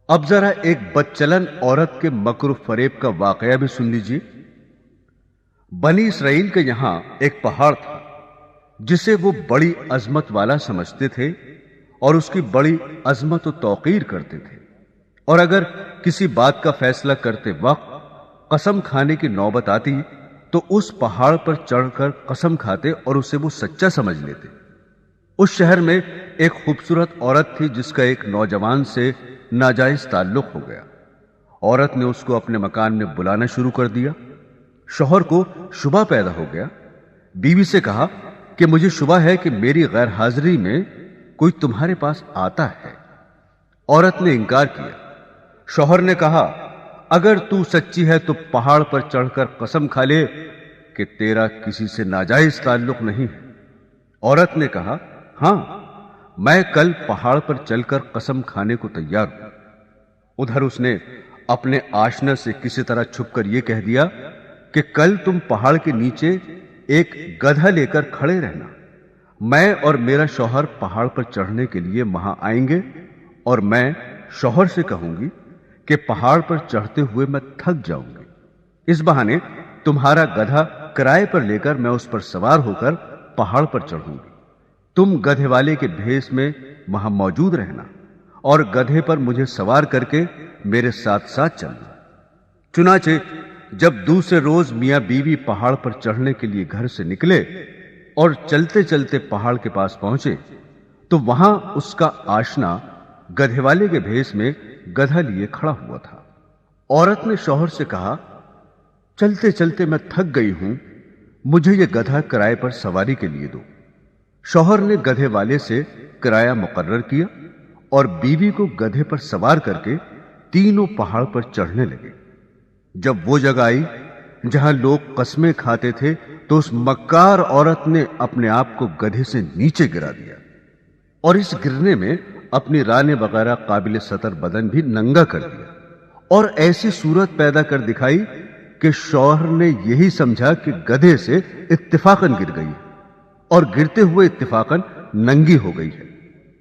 اب ذرا ایک بدچلن عورت کے مکر و فریب کا واقعہ بھی سن لیجیے۔ بنی اسرائیل کے یہاں ایک پہاڑ تھا جسے وہ بڑی عظمت والا سمجھتے تھے اور اس کی بڑی عظمت و توقیر کرتے تھے، اور اگر کسی بات کا فیصلہ کرتے وقت قسم کھانے کی نوبت آتی تو اس پہاڑ پر چڑھ کر قسم کھاتے اور اسے وہ سچا سمجھ لیتے۔ اس شہر میں ایک خوبصورت عورت تھی جس کا ایک نوجوان سے ناجائز تعلق ہو گیا۔ عورت نے اس کو اپنے مکان میں بلانا شروع کر دیا۔ شوہر کو شبہ پیدا ہو گیا۔ بیوی سے کہا کہ مجھے شبہ ہے کہ میری غیر حاضری میں کوئی تمہارے پاس آتا ہے۔ عورت نے انکار کیا۔ شوہر نے کہا اگر تو سچی ہے تو پہاڑ پر چڑھ کر قسم کھا لے کہ تیرا کسی سے ناجائز تعلق نہیں ہے۔ عورت نے کہا ہاں، میں کل پہاڑ پر چل کر قسم کھانے کو تیار ہوں۔ ادھر اس نے اپنے آشنا سے کسی طرح چھپ کر یہ کہہ دیا کہ کل تم پہاڑ کے نیچے ایک گدھا لے کر کھڑے رہنا، میں اور میرا شوہر پہاڑ پر چڑھنے کے لیے وہاں آئیں گے، اور میں شوہر سے کہوں گی کہ پہاڑ پر چڑھتے ہوئے میں تھک جاؤں گی، اس بہانے تمہارا گدھا کرائے پر لے کر میں اس پر سوار ہو کر پہاڑ پر چڑھوں گی۔ تم گدھے والے کے بھیس میں وہاں موجود رہنا اور گدھے پر مجھے سوار کر کے میرے ساتھ ساتھ چلنا۔ چنانچہ جب دوسرے روز میاں بیوی پہاڑ پر چڑھنے کے لیے گھر سے نکلے اور چلتے چلتے پہاڑ کے پاس پہنچے تو وہاں اس کا آشنا گدھے والے کے بھیس میں گدھا لیے کھڑا ہوا تھا۔ عورت نے شوہر سے کہا چلتے چلتے میں تھک گئی ہوں، مجھے یہ گدھا کرائے پر سواری کے لیے دو۔ شوہر نے گدھے والے سے کرایہ مقرر کیا اور بیوی کو گدھے پر سوار کر کے تینوں پہاڑ پر چڑھنے لگے۔ جب وہ جگہ آئی جہاں لوگ قسمیں کھاتے تھے تو اس مکار عورت نے اپنے آپ کو گدھے سے نیچے گرا دیا، اور اس گرنے میں اپنی رانے وغیرہ قابل سطر بدن بھی ننگا کر دیا، اور ایسی صورت پیدا کر دکھائی کہ شوہر نے یہی سمجھا کہ گدھے سے اتفاقاً گر گئی اور گرتے ہوئے اتفاقاً ننگی ہو گئی ہے۔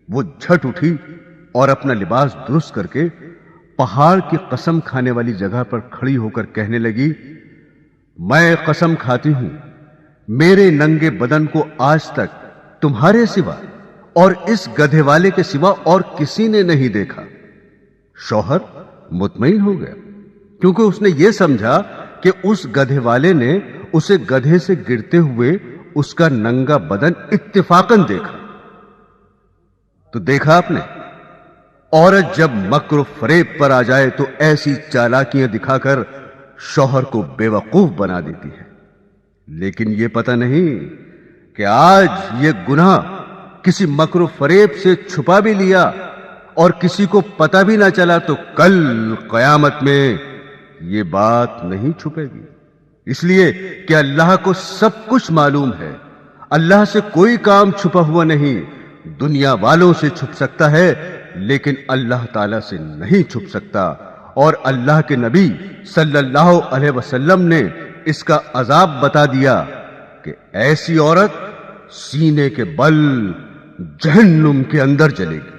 وہ جھٹ اٹھی اور اپنا لباس درست کر کے پہاڑ کی قسم کھانے والی جگہ پر کھڑی ہو کر کہنے لگی میں قسم کھاتی ہوں میرے ننگے بدن کو آج تک تمہارے سوا اور اس گدھے والے کے سوا اور کسی نے نہیں دیکھا۔ شوہر مطمئن ہو گیا کیونکہ اس نے یہ سمجھا کہ اس گدھے والے نے اسے گدھے سے گرتے ہوئے اس کا ننگا بدن اتفاقاً دیکھا۔ تو دیکھا آپ نے، عورت جب مکر و فریب پر آ جائے تو ایسی چالاکیاں دکھا کر شوہر کو بے وقوف بنا دیتی ہے، لیکن یہ پتہ نہیں کہ آج یہ گناہ کسی مکر و فریب سے چھپا بھی لیا اور کسی کو پتہ بھی نہ چلا تو کل قیامت میں یہ بات نہیں چھپے گی، اس لیے کہ اللہ کو سب کچھ معلوم ہے۔ اللہ سے کوئی کام چھپا ہوا نہیں، دنیا والوں سے چھپ سکتا ہے لیکن اللہ تعالی سے نہیں چھپ سکتا، اور اللہ کے نبی صلی اللہ علیہ وسلم نے اس کا عذاب بتا دیا کہ ایسی عورت سینے کے بل جہنم کے اندر جلے گی۔